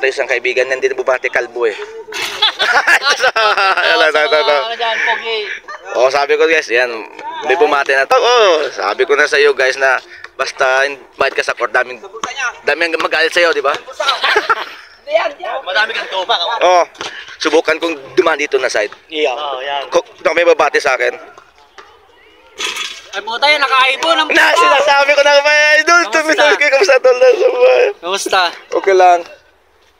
tayo isang kaibigan, hindi na bubati kalbo eh. Oh, sabi ko guys, yan, may bumati na to. Oh, sabi ko na sa iyo guys na basta invite ka sa court, daming magalit sa iyo, di ba? Madami kang tupa. Oh, subukan kong dumaan dito na side. Iya. Oh, yan. Kung may babati sa akin. Ay puta yan, nakaibon ang Na, sinasabi ko na ba, idol, tumitas kayo kamusta tol na sa bahay. Kamusta? Okay lang.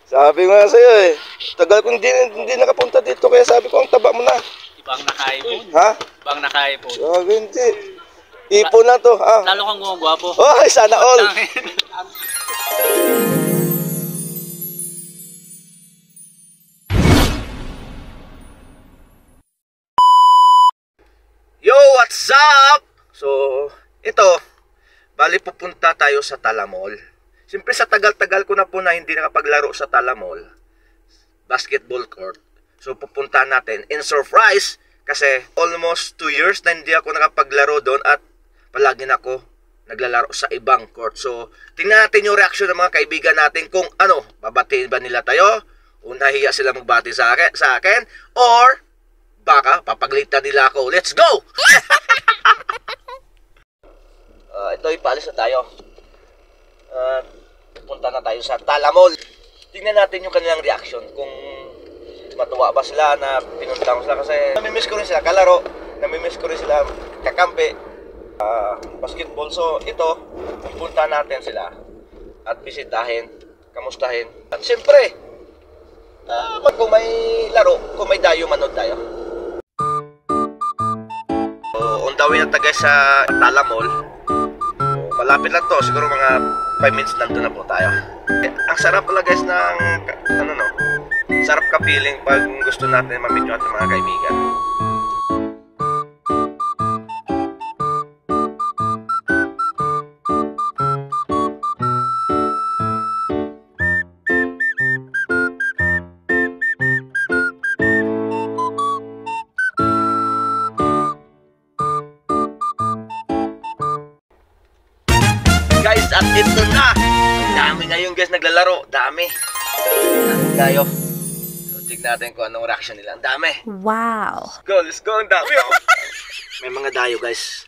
Sabi ko nga sa'yo eh, tagal ko hindi nakapunta dito, kaya sabi ko ang taba mo na. Ibang nakaibon. Ha? Ibang nakaibon. Sabi hindi. Ipon na to, ha? Lalo kang gumagwapo. Oh, sana all. Yo, what's up? So, ito, bali pupunta tayo sa Talamall. Siyempre sa tagal-tagal ko na po na hindi nakapaglaro sa Talamall, basketball court. So, pupunta natin in surprise kasi almost 2 years na hindi ako nakapaglaro doon at palagi na ako naglalaro sa ibang court. So, tingnan natin yung reaction ng mga kaibigan natin kung ano, babatiin ba nila tayo o nahiya sila magbati sa akin or baka papaglitan nila ako. Let's go! Ito, ipaalis na tayo. Punta na tayo sa Talamall. Tingnan natin yung kanilang reaction. Kung matuwa ba sila na pinunta ko sila. Kasi namimiss ko rin sila kalaro. Namimiss ko rin sila kakampi. Basketball. So, ito, punta natin sila. At bisitahin, kamustahin. At siyempre, kung may laro, kung may dayo, manood tayo. On the way na tayo sa Talamall. Malapit lang to, siguro mga 5 minutes nandun na po tayo. Ang sarap pala guys ng, sarap ka feeling pag gusto natin ma-meet yung ating mga kaibigan. Guys, at ito na! Dami ngayon guys naglalaro. Dami tayo. So, tignan natin kung anong reaction nila. Ang dami. Wow! Let's go. Ang dami. May mga dayo guys.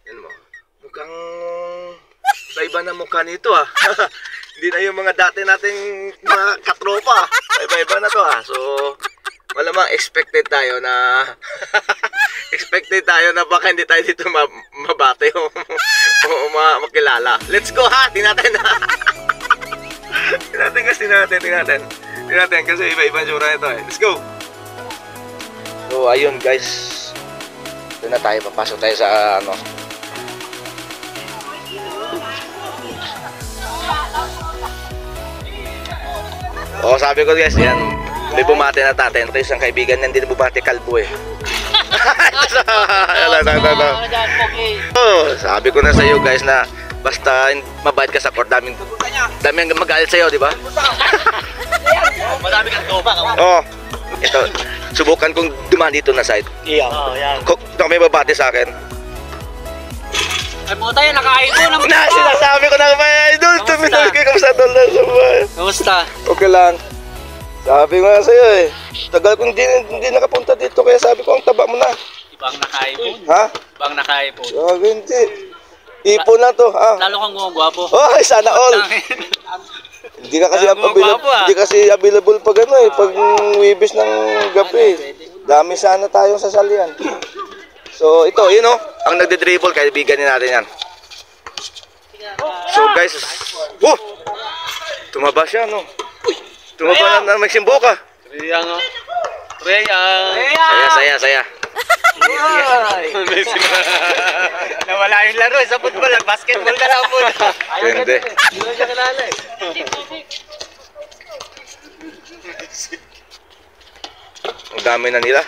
Yan mo. Mukhang iba-iba na mukha nito ah. Hindi na yung mga dati nating mga katropa. Iba-iba na to ah. So, malamang expected tayo na baka hindi tayo dito mabate o makilala. Let's go ha! Tingnan natin. Tingnan natin kasi iba-iba tsura nito eh. Let's go! So ayun guys, ito na tayo, papasok tayo sa ano. Oh, sabi ko guys, yan, may bumati na tatin. Ito isang kaibigan niyan, hindi na bumati kalbo eh. Oh, sabi ko na sa iyo guys na basta mabait ka sa court, daming magalit sa iyo, di ba? Madami kang tupa. Oh, ito, subukan kong dumaan dito na side. Iya. Oh, yan. Kung may babati sa akin. Ay puta yan, nakaibon ang Na, sinasabi ko na ba, idol, tumitas kayo kamusta tol na sa bahay. Kamusta? Okay lang. Sabi ko nga sa'yo eh, tagal ko hindi nakapunta dito, kaya sabi ko ang taba mo na. Ibang nakaibon. Ha? Ibang nakaibon. Sabi hindi. Ipon na to, ha? Lalo kang gumagwapo. Oh, sana all. Hindi kasi available pag ano eh, pag wibis ng gabi. Dami sana tayong sasalian. So ito, yun oh, ang nagde-dribble, kaibigan natin yan. So guys, tumaba siya no. Tumaba na magsimbo ka. Reyang oh. Reyang. Saya. Nawala yung laro sa football, basketball ka lang po. Hindi. Ang dami na nila.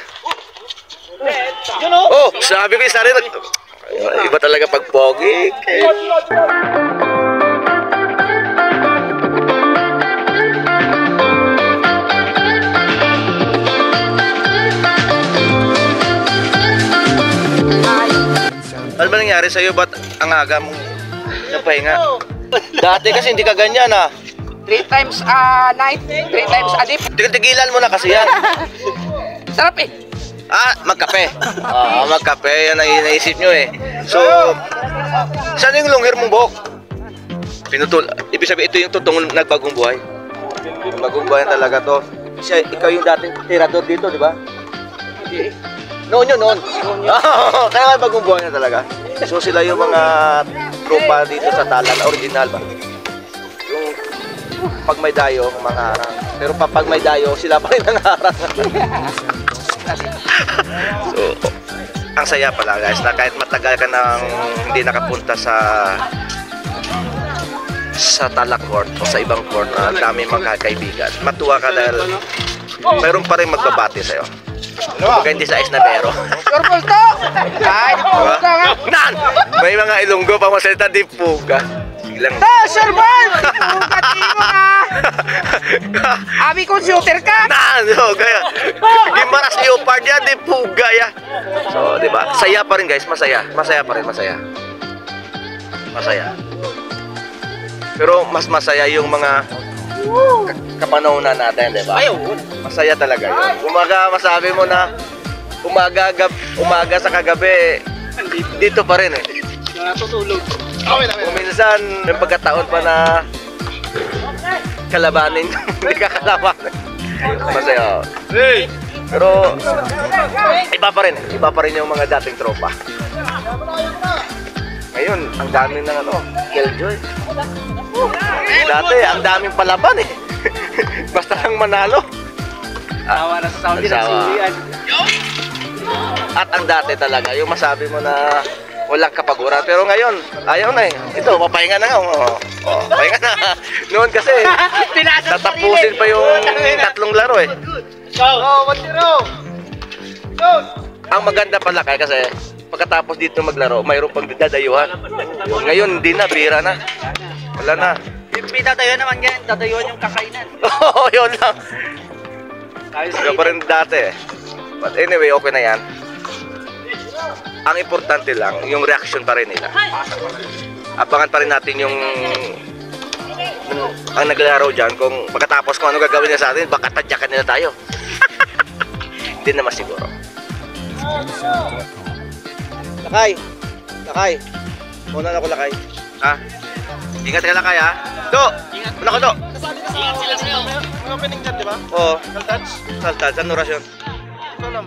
Oh, sabi ko isa rin. Iba talaga pag pogi. Ano ba nangyari sa'yo? Ba't ang aga mong napahinga? Dati kasi hindi ka ganyan ah. 3 times night, 3 times a day. Tigilan mo na kasi yan. Sarap eh. Magkape. Magkape. Yan ang naisip nyo eh. So, saan yung long hair mong buhok? Pinutol. Ibig sabihin, ito yung totoong nagbagong buhay. Bagong buhay talaga to. Ikaw yung dating tirador dito, di ba? Hindi. Noon yun, noon. Kaya bagong buhay na talaga. So, sila yung mga tropa dito sa Talan. Original ba? Yung pag may dayo, mga harang. Pero pag may dayo, sila pa rin ang harang. So, ang saya pala guys, na kahit matagal ka nang hindi nakapunta sa Talak Court o sa ibang court na dami mga kaibigan, matuwa ka dahil mayroon pa rin magbabati sa'yo. Kaya hindi sa Esnabero. Purple to! Ay, di puga nga. Nan! May mga Ilonggo pa masalita, di puga. Silang... Sir Bon! Puga, di mo nga! Abi, computer ka! Nan! So, kaya, Gimaras Leopard yan, di puga ya. So, di ba? Saya pa rin guys, masaya. Masaya pa rin, masaya. Masaya. Pero mas masaya yung mga kapanahonan natin, di ba? Masaya talaga yun. Umaga, masabi mo na umaga sa kagabi, dito pa rin eh. Natutulog. Minsan, may pagkataon pa na kalabanin, hindi ka kalabanin. Masaya. Pero, iba pa rin yung mga dating tropa. Ngayon, ang dami ng Killjoy. Dati, ang daming palaban eh. Basta lang manalo. Tawa na sa Saudi, Nagsawa. nagsulian. At ang dati talaga, yung masabi mo na walang kapaguran. Pero ngayon, ayaw na eh. Ito, papahinga na nga. Pahinga na. Noon kasi, tatapusin pa yung 3 laro eh. Ang maganda pala kasi, pagkatapos dito maglaro, mayroon pang dadayuhan. Ngayon, hindi na, bira na. Wala na. May tatayo naman yan, tatayuan yung kakainan. Oo, yun lang. Wala pa rin dati eh. But anyway, okay na yan. Ang importante lang, yung reaction pa rin nila. Abangan pa rin natin yung ang naglaro dyan. Kung pagkatapos kung ano gagawin niya sa atin, baka tadyakan nila tayo. Hindi naman siguro. Lakay. Muna na ako lakay. Ha? Ingat ka lakay ha. Do! Una ko do! May opening dyan, di ba? Oo. Saltats? Ano rasyon? Ito lang.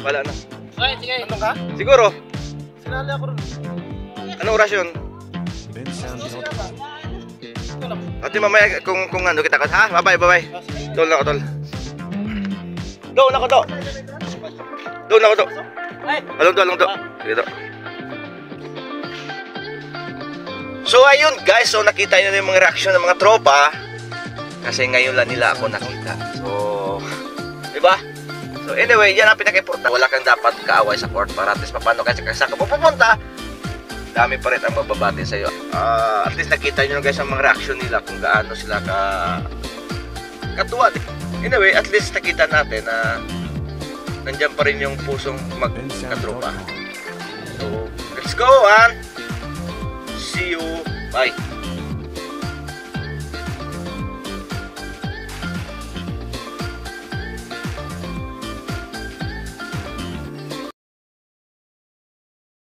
Wala na. Ay, sige. Anong ka? Siguro. Sinali ako rin. Anong rasyon? Ate mamaya kung ano kita ka. Ha? Bye. Tol na ko tol. Do na ko do. Along do. Sige do. So ayun guys, so nakita niyo na yung mga reaction ng mga tropa. Kasi ngayon lang nila ako nakita. So, di ba? So anyway, yan ang pinaka-importante. Wala kang dapat kaaway sa court para at least paano kasi saan ka pupunta. Dami pa rin ang magbabati sa iyo. At least nakita niyo guys ang mga reaction nila kung gaano sila katuwa. Anyway, at least nakita natin na nandiyan pa rin yung pusong magkatropa. So, let's go and see you. Bye.